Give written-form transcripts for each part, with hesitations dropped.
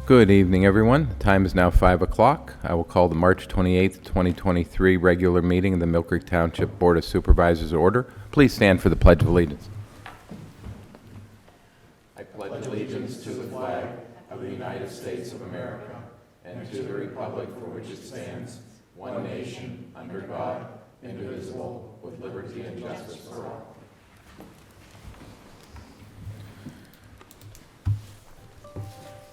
Good evening, everyone. The time is now 5 o'clock. I will call the March 28th, 2023 regular meeting of the Millcreek Township Board of Supervisors to order. Please stand for the Pledge of Allegiance. I pledge allegiance to the flag of the United States of America and to the republic for which it stands, one nation, under God, indivisible, with liberty and justice for all.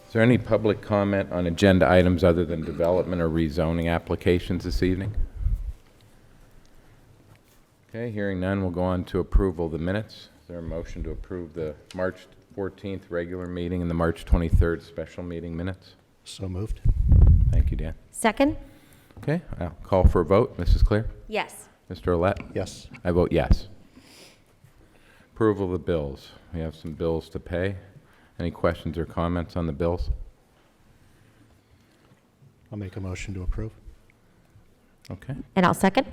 Is there any public comment on agenda items other than development or rezoning applications this evening? Okay, hearing none, we'll go on to approval of the minutes. Is there a motion to approve the March 14th regular meeting and the March 23rd special meeting minutes? So moved. Thank you, Dan. Second? Okay, I'll call for a vote. Mrs. Clear? Yes. Mr. Olet? Yes. I vote yes. Approval of the bills. We have some bills to pay. Any questions or comments on the bills? I'll make a motion to approve. Okay. And I'll second?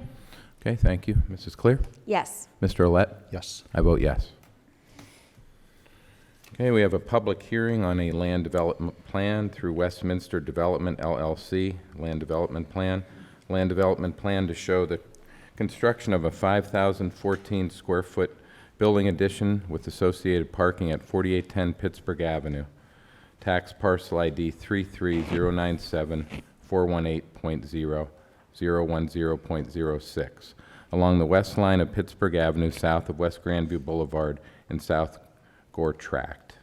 Okay, thank you. Mrs. Clear? Yes. Mr. Olet? Yes. I vote yes. Okay, we have a public hearing on a land development plan through Westminster Development LLC, land development plan. Land development plan to show the construction of a 5,014 square foot building addition with associated parking at 4810 Pittsburgh Avenue. Tax parcel ID 33097-418.010.06 along the west line of Pittsburgh Avenue south of West Grandview Boulevard in South Gore Tract.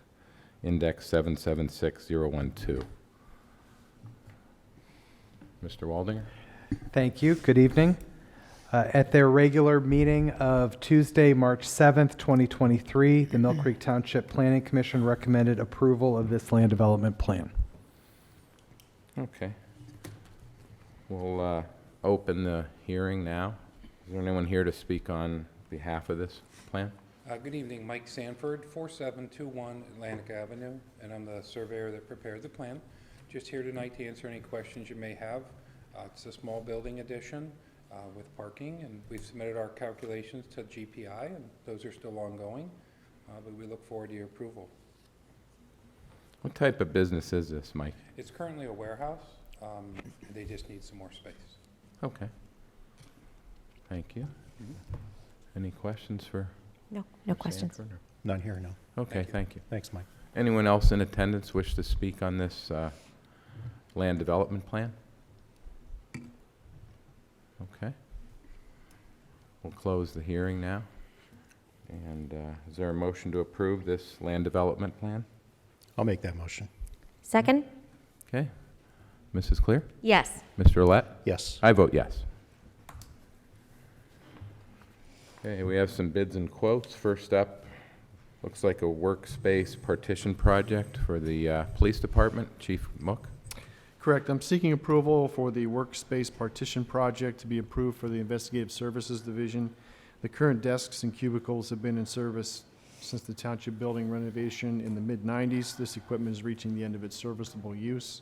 Index 776012. Mr. Waldinger? Thank you. Good evening. At their regular meeting of Tuesday, March 7th, 2023, the Millcreek Township Planning Commission recommended approval of this land development plan. Okay. We'll open the hearing now. Is there anyone here to speak on behalf of this plan? Good evening, Mike Sanford, 4721 Atlantic Avenue, and I'm the surveyor that prepared the plan. Just here tonight to answer any questions you may have. It's a small building addition with parking, and we've submitted our calculations to GPI, and those are still ongoing, but we look forward to your approval. What type of business is this, Mike? It's currently a warehouse. They just need some more space. Okay. Thank you. Any questions for No questions. Sanford, or- None here, no. Okay, thank you. Thanks, Mike. Anyone else in attendance wish to speak on this land development plan? Okay. We'll close the hearing now. And is there a motion to approve this land development plan? I'll make that motion. Second? Okay. Mrs. Clear? Yes. Mr. Olet? Yes. I vote yes. Okay, we have some bids and quotes. First up, looks like a workspace partition project for the police department. Chief Mook? Correct. I'm seeking approval for the workspace partition project to be approved for the Investigative Services Division. The current desks and cubicles have been in service since the township building renovation in the mid-90s. This equipment is reaching the end of its serviceable use.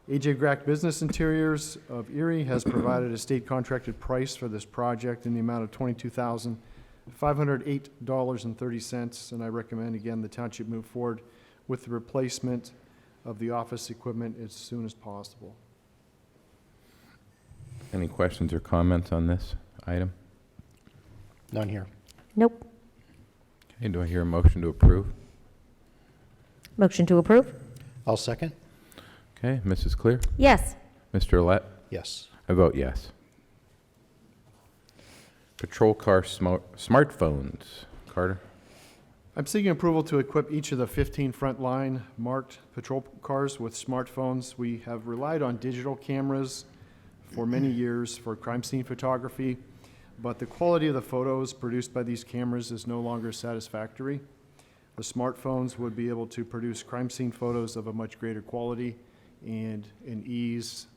AJ Grack Business Interiors of Erie has provided a state contracted price for this project in the amount of $22,508.30, and I recommend again the township move forward with the replacement of the office equipment as soon as possible. Any questions or comments on this item? None here. Nope. Okay, do I hear a motion to approve? Motion to approve? I'll second. Okay, Mrs. Clear? Yes. Mr. Olet? Yes. I vote yes. Patrol car smartphones. Carter? I'm seeking approval to equip each of the 15 frontline marked patrol cars with smartphones. We have relied on digital cameras for many years for crime scene photography, but the quality of the photos produced by these cameras is no longer satisfactory. The smartphones would be able to produce crime scene photos of a much greater quality and an ease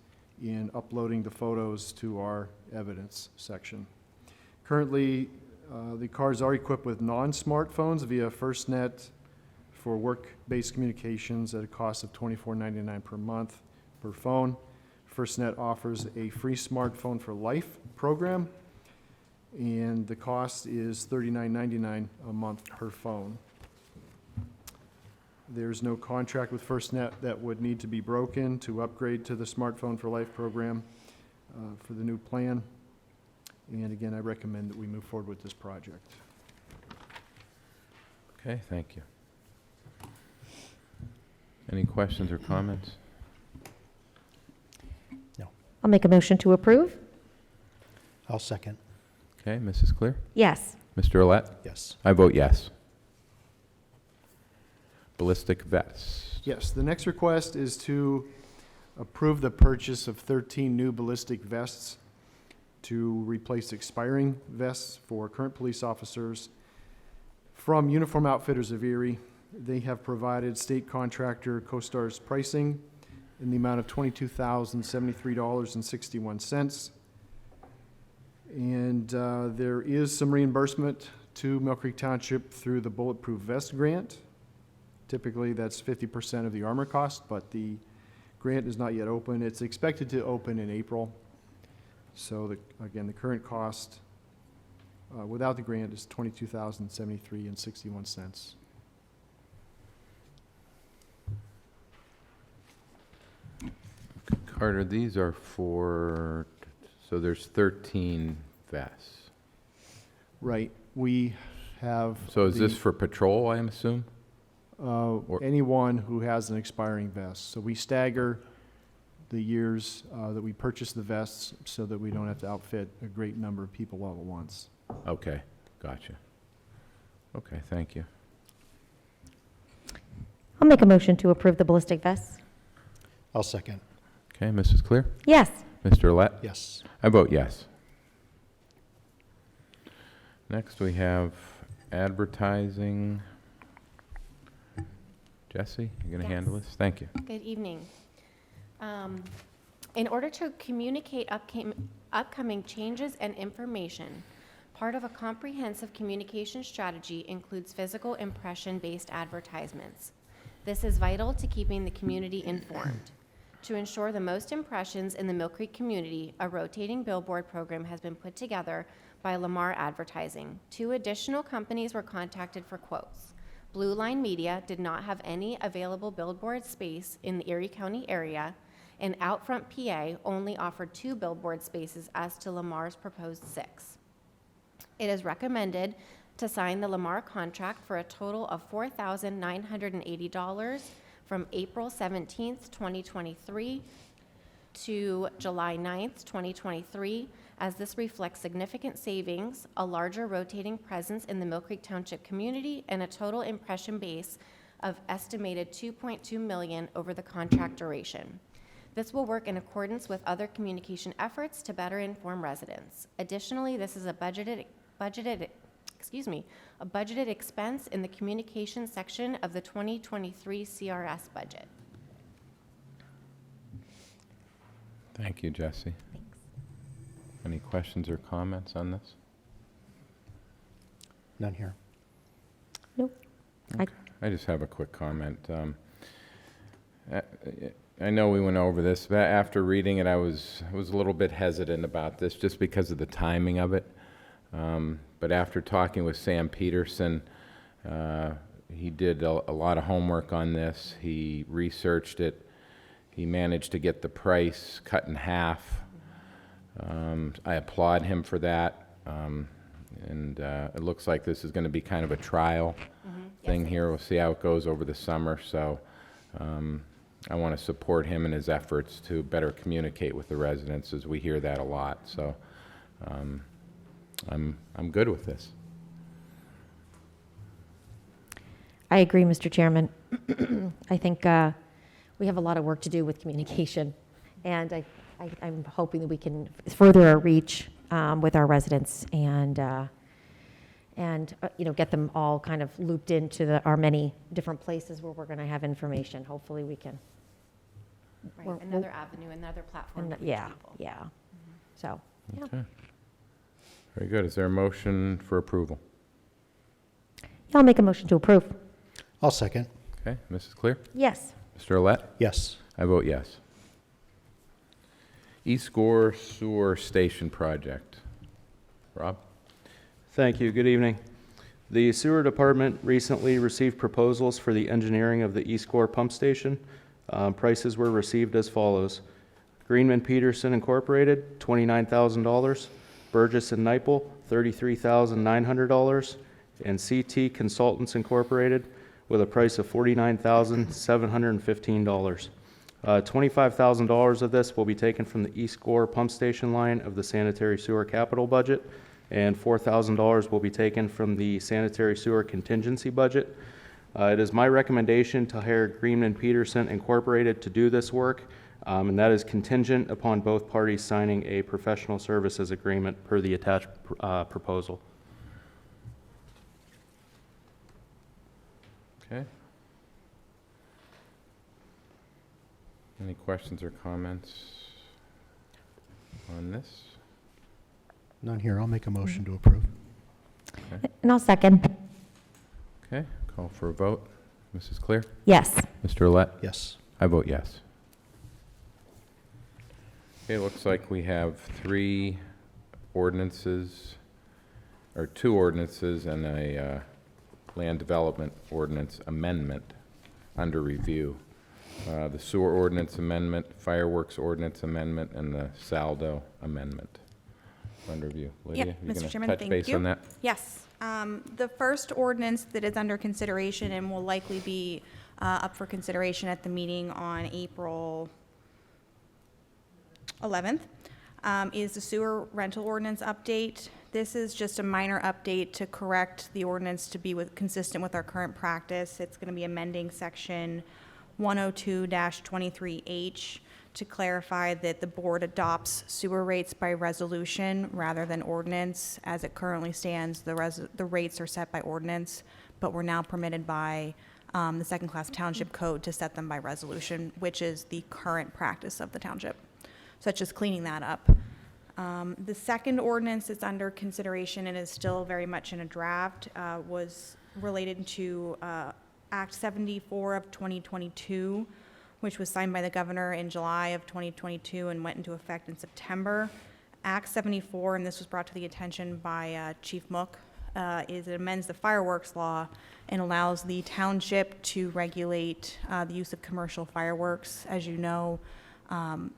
in uploading the photos to our evidence section. Currently, the cars are equipped with non-smartphones via FirstNet for work-based communications at a cost of $24.99 per month per phone. FirstNet offers a free smartphone for life program, and the cost is $39.99 a month per phone. There's no contract with FirstNet that would need to be broken to upgrade to the Smartphone for Life program for the new plan. And again, I recommend that we move forward with this project. Okay, thank you. Any questions or comments? I'll make a motion to approve. I'll second. Okay, Mrs. Clear? Yes. Mr. Olet? Yes. I vote yes. Ballistic vests. Yes, the next request is to approve the purchase of 13 new ballistic vests to replace expiring vests for current police officers from Uniform Outfitters of Erie. They have provided state contractor CoStar's pricing in the amount of $22,073.61. And there is some reimbursement to Millcreek Township through the Bulletproof Vest Grant. Typically, that's 50% of the armor cost, but the grant is not yet open. It's expected to open in April. So, again, the current cost without the grant is $22,073.61. Carter, these are for, so there's 13 vests. Right. We have. So is this the- for patrol, I assume? anyone who has an expiring vest. So we stagger the years that we purchase the vests so that we don't have to outfit a great number of people all at once. Okay, gotcha. Okay, thank you. I'll make a motion to approve the ballistic vests. I'll second. Okay, Mrs. Clear? Yes. Mr. Olet? Yes. I vote yes. Next, we have advertising. Jesse, you going to handle Yes. this? Thank you. Good evening. In order to communicate upcoming changes and information, part of a comprehensive communication strategy includes physical impression-based advertisements. This is vital to keeping the community informed. To ensure the most impressions in the Millcreek community, a rotating billboard program has been put together by Lamar Advertising. 2 additional companies were contacted for quotes. Blue Line Media did not have any available billboard space in the Erie County area, and Outfront PA only offered 2 billboard spaces as to Lamar's proposed 6. It is recommended to sign the Lamar contract for a total of $4,980 from April 17th, 2023 to July 9th, 2023, as this reflects significant savings, a larger rotating presence in the Millcreek Township community, and a total impression base of estimated 2.2 million over the contract duration. This will work in accordance with other communication efforts to better inform residents. Additionally, this is a budgeted expense in the communication section of the 2023 CRS budget. Thank you, Jesse. Thanks. Any questions or comments on this? None here. Nope. I just have a quick comment. I know we went over this, but after reading it, I was a little bit hesitant about this just because of the timing of it. But after talking with Sam Peterson, he did a lot of homework on this. He researched it. He managed to get the price cut in half. I applaud him for that. And it looks like this is going to be kind of a trial thing here. We'll see how it goes over the summer. So I want to support him in his efforts to better communicate with the residents, as we hear that a lot. So I'm good with this. I agree, Mr. Chairman. I think we have a lot of work to do with communication, and I'm hoping that we can further our reach with our residents and get them all kind of looped into our many different places where we're going to have information. Hopefully, we can. Right, We're- another avenue, another platform to reach Yeah, people. yeah. So, yeah. Okay. Very good. Is there a motion for approval? I'll make a motion to approve. I'll second. Okay, Mrs. Clear? Yes. Mr. Olet? Yes. I vote yes. East Gore Sewer Station Project. Rob? Thank you. Good evening. The sewer department recently received proposals for the engineering of the East Gore pump station. Prices were received as follows. Greenman Peterson Incorporated, $29,000. Burgess and Nyepel, $33,900. And CT Consultants Incorporated with a price of $49,715. $25,000 of this will be taken from the East Gore pump station line of the sanitary sewer capital budget, and $4,000 will be taken from the sanitary sewer contingency budget. It is my recommendation to hire Greenman Peterson Incorporated to do this work, and that is contingent upon both parties signing a professional services agreement per the attached proposal. Okay. Any questions or comments on this? None here. I'll make a motion to approve. And I'll second. Okay, call for a vote. Mrs. Clear? Yes. Mr. Olet? Yes. I vote yes. Okay, looks like we have three ordinances, or two ordinances and a land development ordinance amendment under review. The sewer ordinance amendment, fireworks ordinance amendment, and the saldo amendment under review. Lydia, Yep, you Mr. gonna Chairman, touch thank base you. on that? Yes. The first ordinance that is under consideration and will likely be up for consideration at the meeting on April 11th is the sewer rental ordinance update. This is just a minor update to correct the ordinance to be consistent with our current practice. It's going to be amending section 102-23H to clarify that the board adopts sewer rates by resolution rather than ordinance. As it currently stands, the rates are set by ordinance, but we're now permitted by the second-class township code to set them by resolution, which is the current practice of the township. So that's just cleaning that up. The second ordinance that's under consideration and is still very much in a draft was related to Act 74 of 2022, which was signed by the governor in July of 2022 and went into effect in September. Act 74, and this was brought to the attention by Chief Mook, is it amends the fireworks law and allows the township to regulate the use of commercial fireworks. As you know,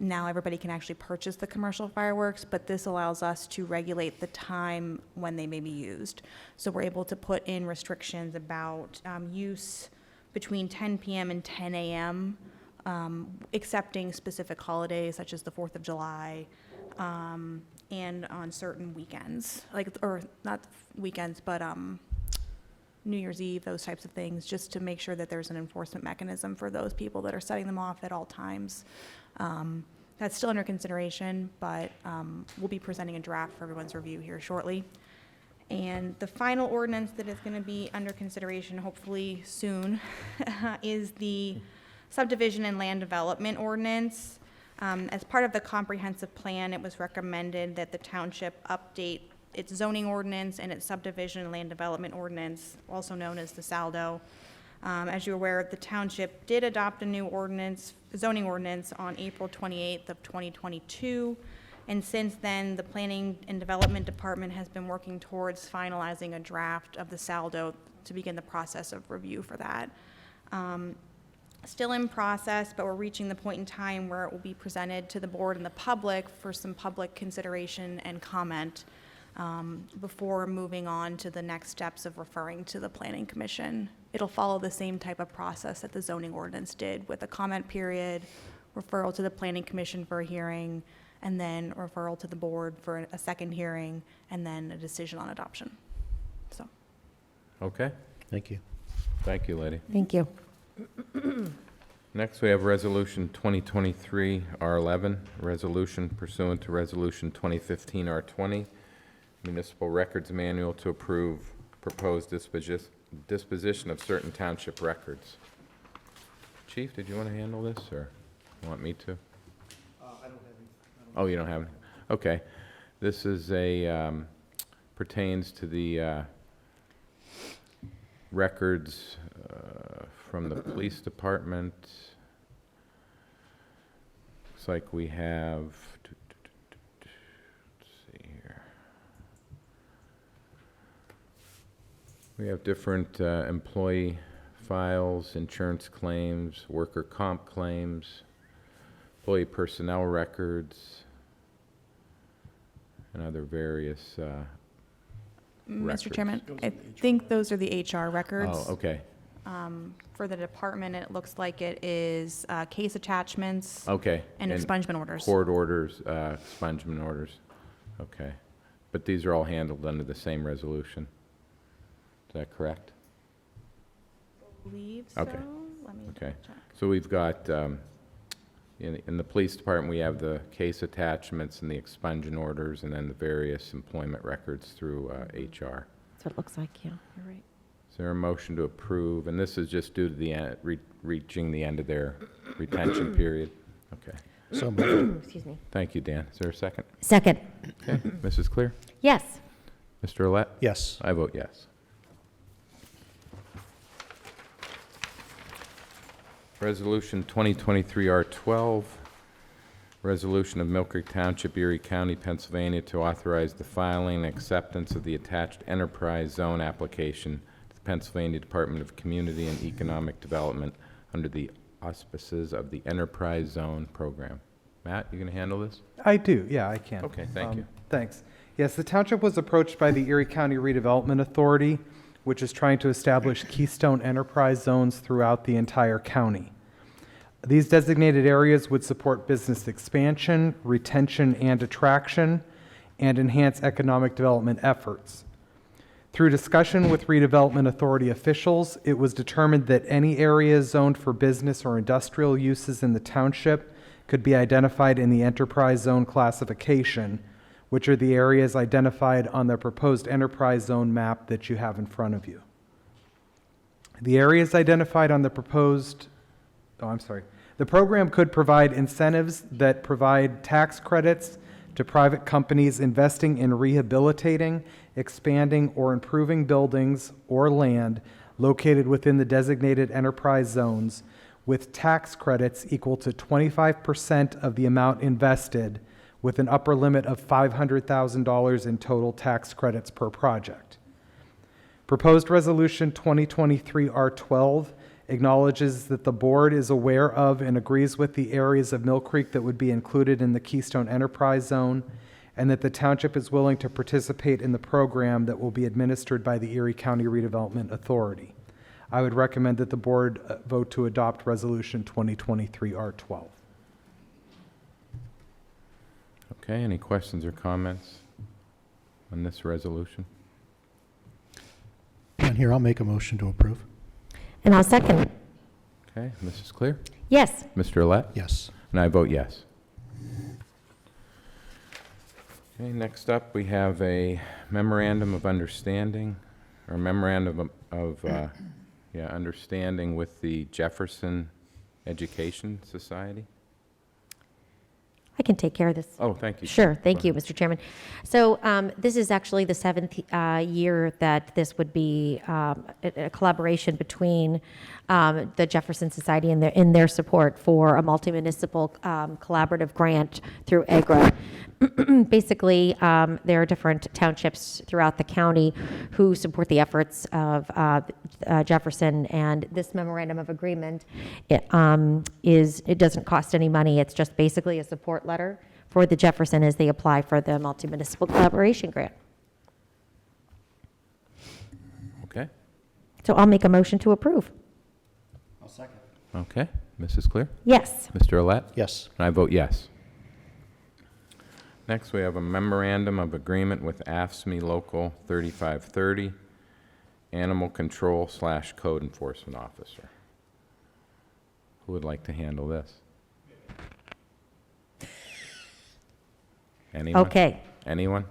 now everybody can actually purchase the commercial fireworks, but this allows us to regulate the time when they may be used. So we're able to put in restrictions about use between 10 p.m. and 10 a.m., excepting specific holidays such as the 4th of July, and on certain weekends, or not weekends, but New Year's Eve, those types of things, just to make sure that there's an enforcement mechanism for those people that are setting them off at all times. That's still under consideration, but we'll be presenting a draft for everyone's review here shortly. And the final ordinance that is going to be under consideration, hopefully soon, is the subdivision and land development ordinance. As part of the comprehensive plan, it was recommended that the township update its zoning ordinance and its subdivision and land development ordinance, also known as the SALDO. As you're aware, the township did adopt a new zoning ordinance on April 28th of 2022. And since then, the Planning and Development Department has been working towards finalizing a draft of the SALDO to begin the process of review for that. Still in process, but we're reaching the point in time where it will be presented to the board and the public for some public consideration and comment before moving on to the next steps of referring to the Planning Commission. It'll follow the same type of process that the zoning ordinance did, with a comment period, referral to the Planning Commission for a hearing, and then referral to the board for a second hearing, and then a decision on adoption. So. Okay, Thank you. thank you, lady. Thank you. Next, we have Resolution 2023 R11, resolution pursuant to Resolution 2015 R20, Municipal Records Manual to approve proposed disposition of certain township records. Chief, did you want to handle this, or you want me to? I don't have any. Oh, you don't have any? Okay. This is pertains to the records from the police department. Looks like we have, let's see here. We have different employee files, insurance claims, worker comp claims, employee personnel records, and other various records. Mr. Chairman, I think those are the HR records. Oh, okay. For the department, it looks like it is case attachments Okay. and expungement orders. Court orders, expungement orders. Okay. But these are all handled under the same resolution. Is that correct? I believe so. Okay. Let me Okay. check. So we've got, in the police department, we have the case attachments and the expungement orders, and then the various employment records through HR. That's what it looks like, yeah, you're right. Is there a motion to approve? And this is just due to the reaching the end of their retention period? Okay. So moved. Excuse me. Thank you, Dan. Is there a second? Second. Okay. Mrs. Clear? Yes. Mr. Olet? Yes. I vote yes. Resolution 2023-R12, resolution of Millcreek Township, Erie County, Pennsylvania, to authorize the filing and acceptance of the attached enterprise zone application to the Pennsylvania Department of Community and Economic Development under the auspices of the Enterprise Zone Program. Matt, you going to handle this? I do, yeah, I can. Okay, thank you. Thanks. Yes, the township was approached by the Erie County Redevelopment Authority, which is trying to establish keystone enterprise zones throughout the entire county. These designated areas would support business expansion, retention, and attraction, and enhance economic development efforts. Through discussion with redevelopment authority officials, it was determined that any area zoned for business or industrial uses in the township could be identified in the enterprise zone classification, which are the areas identified on the proposed enterprise zone map that you have in front of you. The areas identified on the the program could provide incentives that provide tax credits to private companies investing in rehabilitating, expanding, or improving buildings or land located within the designated enterprise zones, with tax credits equal to 25% of the amount invested, with an upper limit of $500,000 in total tax credits per project. Proposed Resolution 2023-R12 acknowledges that the board is aware of and agrees with the areas of Millcreek that would be included in the Keystone Enterprise Zone, and that the township is willing to participate in the program that will be administered by the Erie County Redevelopment Authority. I would recommend that the board vote to adopt Resolution 2023-R12. Okay, any questions or comments on this resolution? None here. I'll make a motion to approve. And I'll second. Okay, Mrs. Clear? Yes. Mr. Olet? Yes. And I vote yes. Okay, next up, we have a memorandum of understanding, or memorandum of understanding with the Jefferson Education Society. I can take care of this. Oh, thank you. Sure, thank Go you, Mr. Chairman. So this is actually the seventh year that this would be a collaboration between the Jefferson Society and in their support for a multi-municipal collaborative grant through AGRA. Basically, there are different townships throughout the county who support the efforts of Jefferson, and this memorandum of agreement, it doesn't cost any money. It's just basically a support letter for the Jefferson as they apply for the multi-municipal collaboration grant. Okay, So I'll make a motion to approve. okay. Mrs. Clear? Yes. Mr. Olet? Yes. And I vote yes. Next, we have a memorandum of agreement with AFSCME Local 3530, Animal Control / Code Enforcement Officer. Who would like to handle this? Anyone? Okay. Anyone?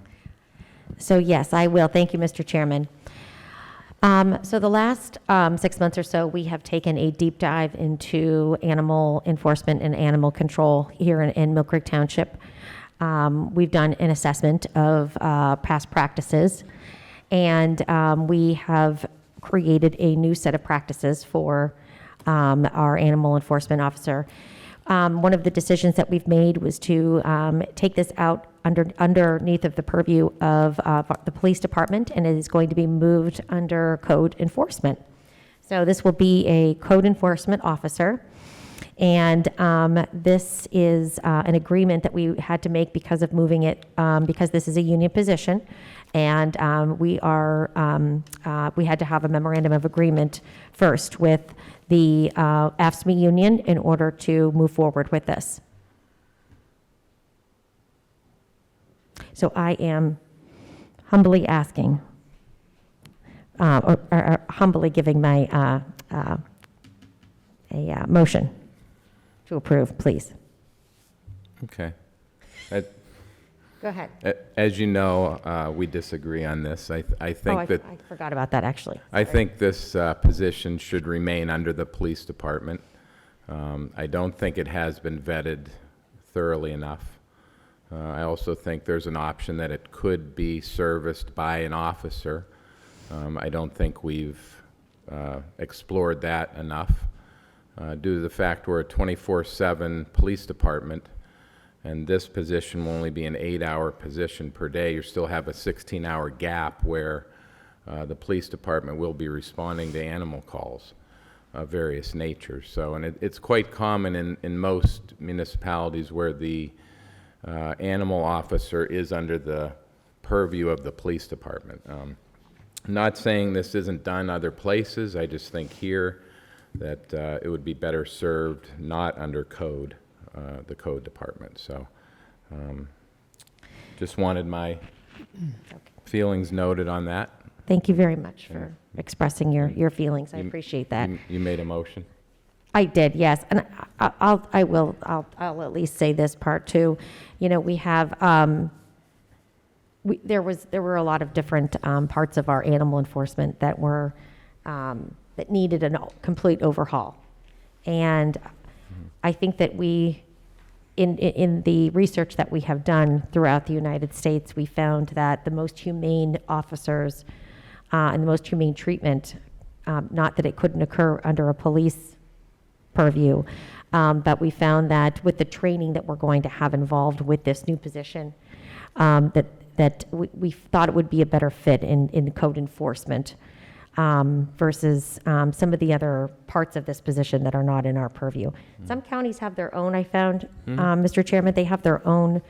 So yes, I will. Thank you, Mr. Chairman. So the last 6 months or so, we have taken a deep dive into animal enforcement and animal control here in Millcreek Township. We've done an assessment of past practices, and we have created a new set of practices for our animal enforcement officer. One of the decisions that we've made was to take this out underneath of the purview of the police department, and it is going to be moved under code enforcement. So this will be a code enforcement officer. And this is an agreement that we had to make because of moving it, because this is a union position. And we had to have a memorandum of agreement first with the AFSCME union in order to move forward with this. So I am humbly asking, or humbly giving my a motion to approve, please. Okay. Go ahead. As you know, we disagree on this. I think that I forgot about that, actually. I think this position should remain under the police department. I don't think it has been vetted thoroughly enough. I also think there's an option that it could be serviced by an officer. I don't think we've explored that enough due to the fact we're a 24/7 police department, and this position will only be an 8-hour position per day. You still have a 16-hour gap where the police department will be responding to animal calls of various natures. So, and it's quite common in most municipalities where the animal officer is under the purview of the police department. Not saying this isn't done other places. I just think here that it would be better served not under code, the code department. So just wanted my feelings noted on that. Thank you very much for expressing your feelings. I appreciate that. You made a motion? I did, yes, and I'll at least say this part too. You know, we have, there were a lot of different parts of our animal enforcement that were, that needed a complete overhaul. And I think that in the research that we have done throughout the United States, we found that the most humane officers and the most humane treatment, not that it couldn't occur under a police purview, but we found that with the training that we're going to have involved with this new position, that we thought it would be a better fit in code enforcement versus some of the other parts of this position that are not in our purview. Some counties have their own, I found, Mr. Chairman, they have their own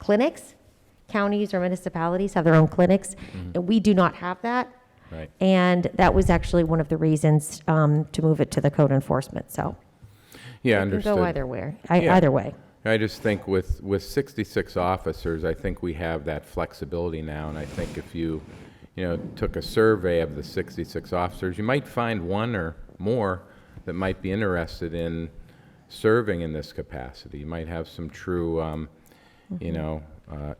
clinics. Counties or municipalities have their own clinics, and we do not have that. Right. And that was actually one of the reasons to move it to the code enforcement, so. Yeah, It understood. can go either way, Yeah. either way. I just think with 66 officers, I think we have that flexibility now, and I think if you took a survey of the 66 officers, you might find one or more that might be interested in serving in this capacity. You might have some true,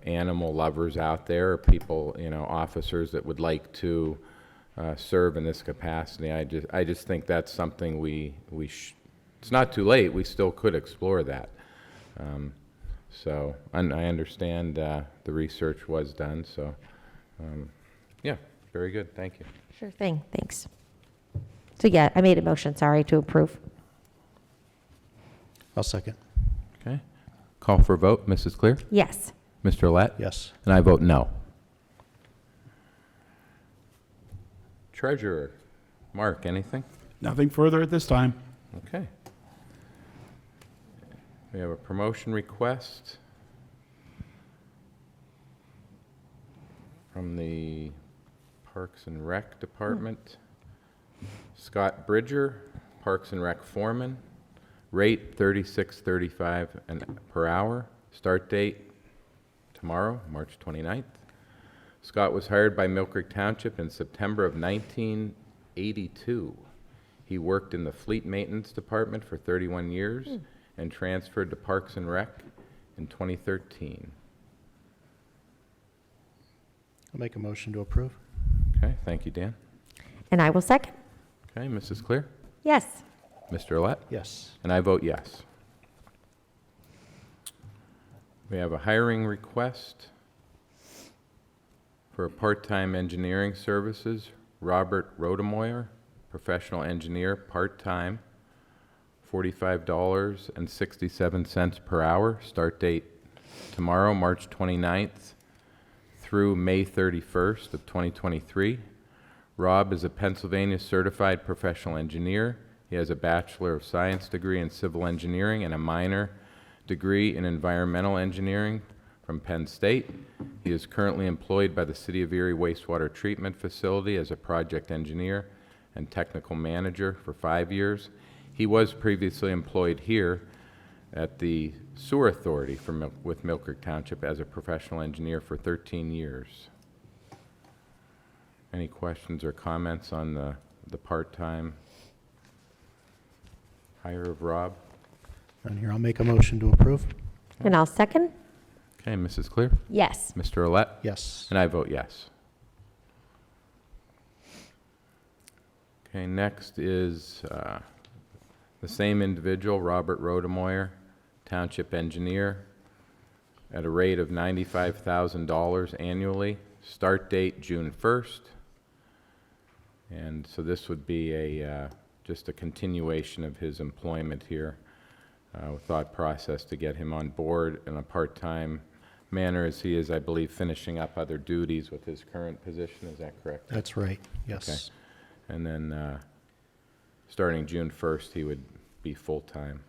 animal lovers out there, or people, officers that would like to serve in this capacity. I just think that's something it's not too late. We still could explore that. So I understand the research was done. So yeah, very good. Thank you. Sure thing, thanks. So yeah, I made a motion, sorry, to approve. I'll second. Okay. Call for a vote. Mrs. Clear? Yes. Mr. Lett? Yes. And I vote no. Treasurer, Mark, anything? Nothing further at this time. Okay. We have a promotion request from the Parks and Rec Department. Scott Bridger, Parks and Rec Foreman, rate $36.35 per hour, start date tomorrow, March 29th. Scott was hired by Millcreek Township in September of 1982. He worked in the Fleet Maintenance Department for 31 years and transferred to Parks and Rec in 2013. I'll make a motion to approve. Okay, thank you, Dan. And I will second. Okay, Mrs. Clear? Yes. Mr. Lett? Yes. And I vote yes. We have a hiring request for a part-time engineering services, Robert Rodemoyer, professional engineer, part-time, $45.67 per hour, start date tomorrow, March 29th, through May 31st of 2023. Rob is a Pennsylvania Certified Professional Engineer. He has a Bachelor of Science degree in Civil Engineering and a minor degree in Environmental Engineering from Penn State. He is currently employed by the City of Erie Wastewater Treatment Facility as a project engineer and technical manager for 5 years. He was previously employed here at the Sewer Authority with Millcreek Township as a professional engineer for 13 years. Any questions or comments on the part-time hire of Rob? None here. I'll make a motion to approve. And I'll second. Okay, Mrs. Clear? Yes. Mr. Olet? Yes. And I vote yes. Okay, next is the same individual, Robert Rodemoyer, Township Engineer, at a rate of $95,000 annually. Start date June 1st. And so this would be just a continuation of his employment here. Thought process to get him on board in a part-time manner, as he is, I believe, finishing up other duties with his current position. Is that correct? That's right. Yes. And then starting June 1st, he would be full-time.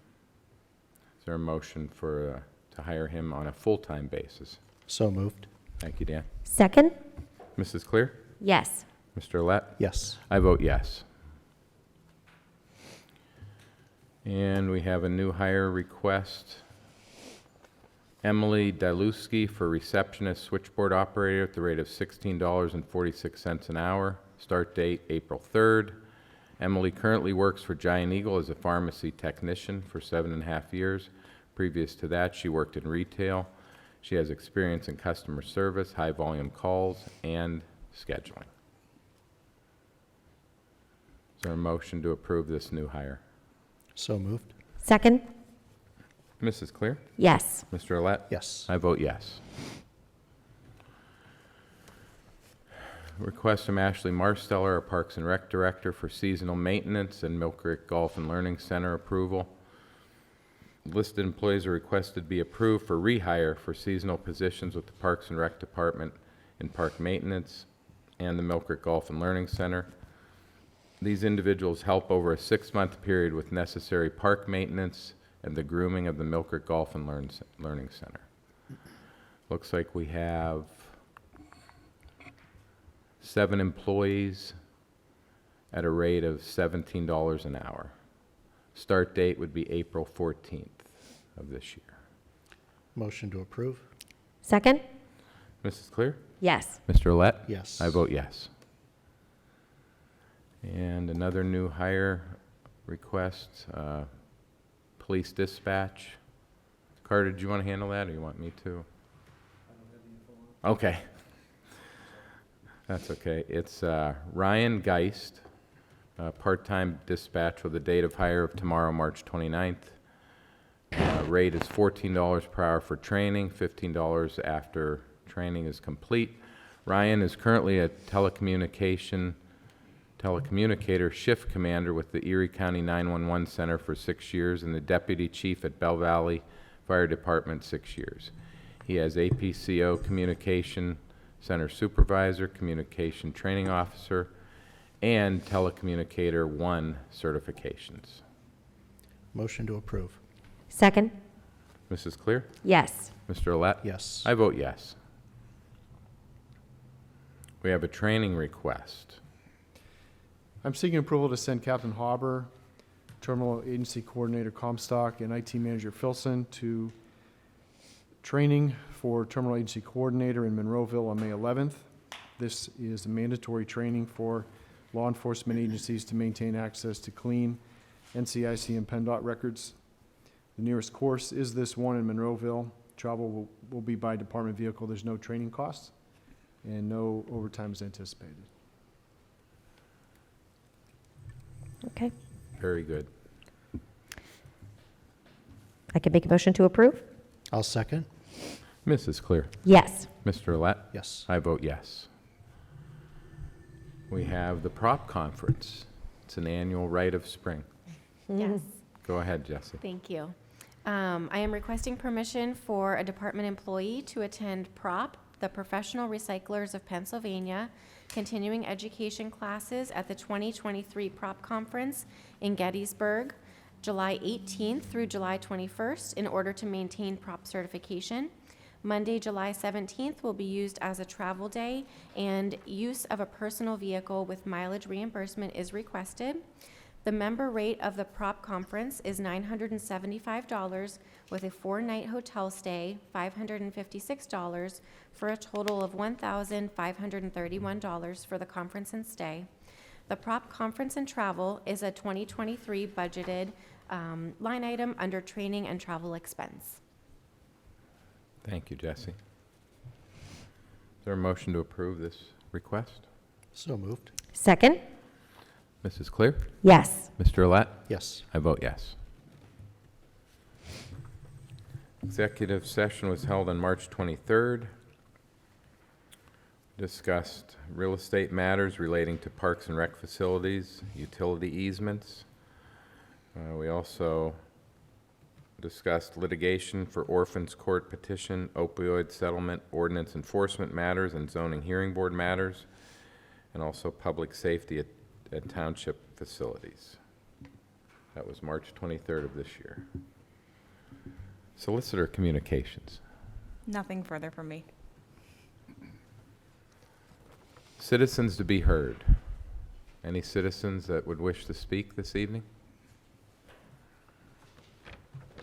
Is there a motion for to hire him on a full-time basis? So moved. Thank you, Dan. Second? Mrs. Clear? Yes. Mr. Olet? Yes. I vote yes. And we have a new hire request. Emily Daluski for receptionist switchboard operator at the rate of $16.46 an hour. Start date April 3rd. Emily currently works for Giant Eagle as a pharmacy technician for 7.5 years. Previous to that, she worked in retail. She has experience in customer service, high volume calls, and scheduling. Is there a motion to approve this new hire? So moved. Second? Mrs. Clear? Yes. Mr. Olet? Yes. I vote yes. Request from Ashley Marsteller, our Parks and Rec Director, for seasonal maintenance and Millcreek Golf and Learning Center approval. Listed employees are requested to be approved for rehire for seasonal positions with the Parks and Rec Department in park maintenance and the Millcreek Golf and Learning Center. These individuals help over a 6-month period with necessary park maintenance and the grooming of the Millcreek Golf and Learning Center. Looks like we have 7 employees at a rate of $17 an hour. Start date would be April 14th of this year. Motion to approve. Second? Mrs. Clear? Yes. Mr. Olet? Yes. I vote yes. And another new hire request, police dispatch. Carter, do you want to handle that, or you want me to? Okay. That's okay. It's Ryan Geist, part-time dispatch with a date of hire of tomorrow, March 29th. Rate is $14 per hour for training, $15 after training is complete. Ryan is currently a telecommunicator shift commander with the Erie County 911 Center for 6 years and the deputy chief at Bell Valley Fire Department 6 years. He has APCO Communication Center Supervisor, Communication Training Officer, and Telecommunicator 1 certifications. Motion to approve. Second? Mrs. Clear? Yes. Mr. Olet? Yes. I vote yes. We have a training request. I'm seeking approval to send Captain Hauber, Terminal Agency Coordinator Comstock, and IT Manager Filson to training for Terminal Agency Coordinator in Monroeville on May 11th. This is a mandatory training for law enforcement agencies to maintain access to clean NCIC and PennDOT records. The nearest course is this one in Monroeville. Travel will be by department vehicle. There's no training costs, and no overtime is anticipated. Okay. Very good. I can make a motion to approve? I'll second. Mrs. Clear? Yes. Mr. Olet? Yes. I vote yes. We have the prop conference. It's an annual rite of spring. Yes. Go ahead, Jesse. Thank you. I am requesting permission for a department employee to attend PROP, the Professional Recyclers of Pennsylvania, continuing education classes at the 2023 PROP Conference in Gettysburg, July 18th through July 21st, in order to maintain PROP certification. Monday, July 17th will be used as a travel day, and use of a personal vehicle with mileage reimbursement is requested. The member rate of the PROP conference is $975 with a 4-night hotel stay, $556, for a total of $1,531 for the conference and stay. The PROP conference and travel is a 2023 budgeted line item under training and travel expense. Thank you, Jesse. Is there a motion to approve this request? So moved. Second? Mrs. Clear? Yes. Mr. Olet? Yes. I vote yes. Executive session was held on March 23rd. Discussed real estate matters relating to parks and rec facilities, utility easements. We also discussed litigation for orphans court petition, opioid settlement, ordinance enforcement matters, and zoning hearing board matters, and also public safety at township facilities. That was March 23rd of this year. Solicitor communications. Nothing further from me. Citizens to be heard. Any citizens that would wish to speak this evening?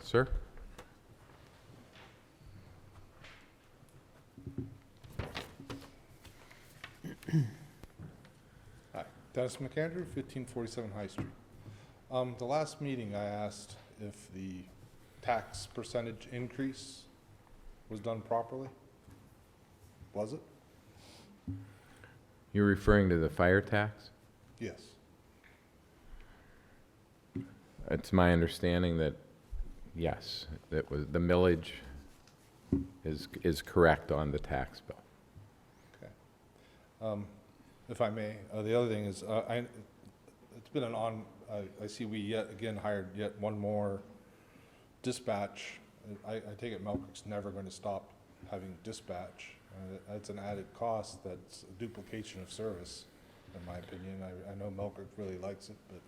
Sir? Hi, Dennis McAndrew, 1547 High Street. The last meeting, I asked if the tax percentage increase was done properly. Was it? You're referring to the fire tax? Yes. It's my understanding that, yes, that was, the millage is correct on the tax bill. Okay. If I may, the other thing is, it's been an I see we yet again hired yet one more dispatch. I take it Millcreek's never going to stop having dispatch. That's an added cost. That's a duplication of service, in my opinion. I know Millcreek really likes it, but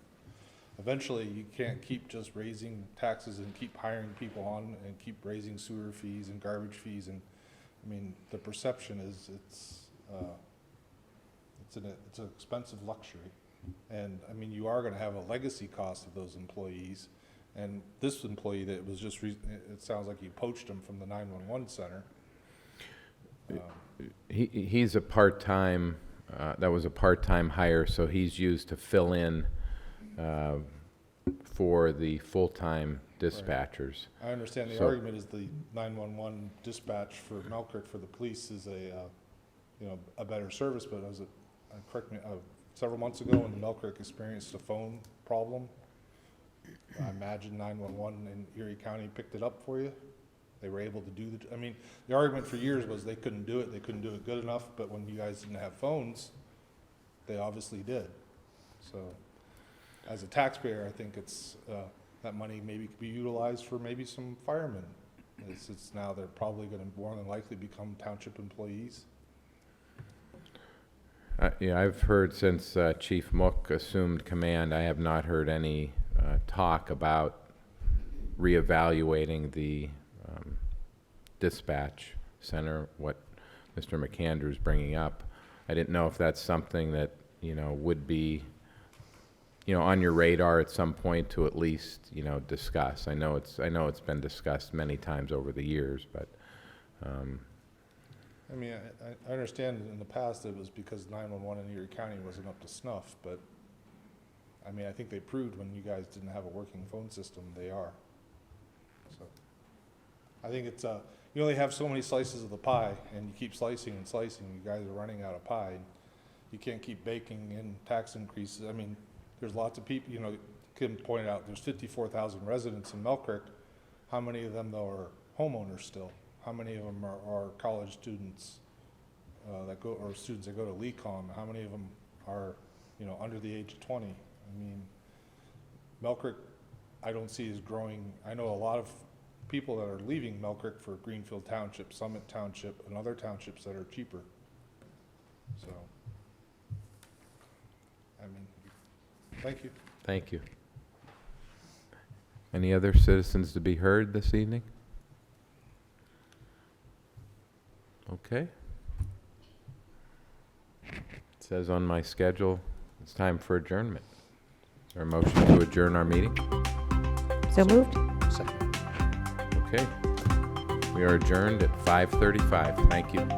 eventually you can't keep just raising taxes and keep hiring people on and keep raising sewer fees and garbage fees. And I mean, the perception is it's an expensive luxury. And I mean, you are going to have a legacy cost of those employees. And this employee that was just, it sounds like you poached him from the 911 center. He's a part-time, that was a part-time hire, so he's used to fill in for the full-time dispatchers. I understand the So- argument is the 911 dispatch for Millcreek for the police is a better service, but as it, correct me, several months ago when the Millcreek experienced a phone problem, I imagine 911 in Erie County picked it up for you. They were able to do I mean, the argument for years was they couldn't do it good enough, but when you guys didn't have phones, they obviously did. So, as a taxpayer, I think it's, that money maybe could be utilized for maybe some firemen. It's now they're probably gonna more than likely become township employees. Yeah, I've heard since Chief Mook assumed command, I have not heard any talk about reevaluating the dispatch center, what Mr. McAndrew is bringing up. I didn't know if that's something that, would be, on your radar at some point to at least, discuss. I know it's been discussed many times over the years, but, I mean, I understand in the past it was because 911 in Erie County wasn't up to snuff, but I mean, I think they proved when you guys didn't have a working phone system, they are. So, I think it's, you only have so many slices of the pie, and you keep slicing and slicing, you guys are running out of pie. You can't keep baking in tax increases. I mean, there's lots of people, Kim pointed out, there's 54,000 residents in Millcreek. How many of them, though, are homeowners still? How many of them are college students or students that go to LECOM? How many of them are, under the age of 20? I mean, Millcreek, I don't see is growing. I know a lot of people that are leaving Millcreek for Greenfield Township, Summit Township, and other townships that are cheaper. So, I mean, thank you. Thank you. Any other citizens to be heard this evening? Okay. It says on my schedule, it's time for adjournment. Is there a motion to adjourn our meeting? So moved? Second. Okay. We are adjourned at 5:35. Thank you.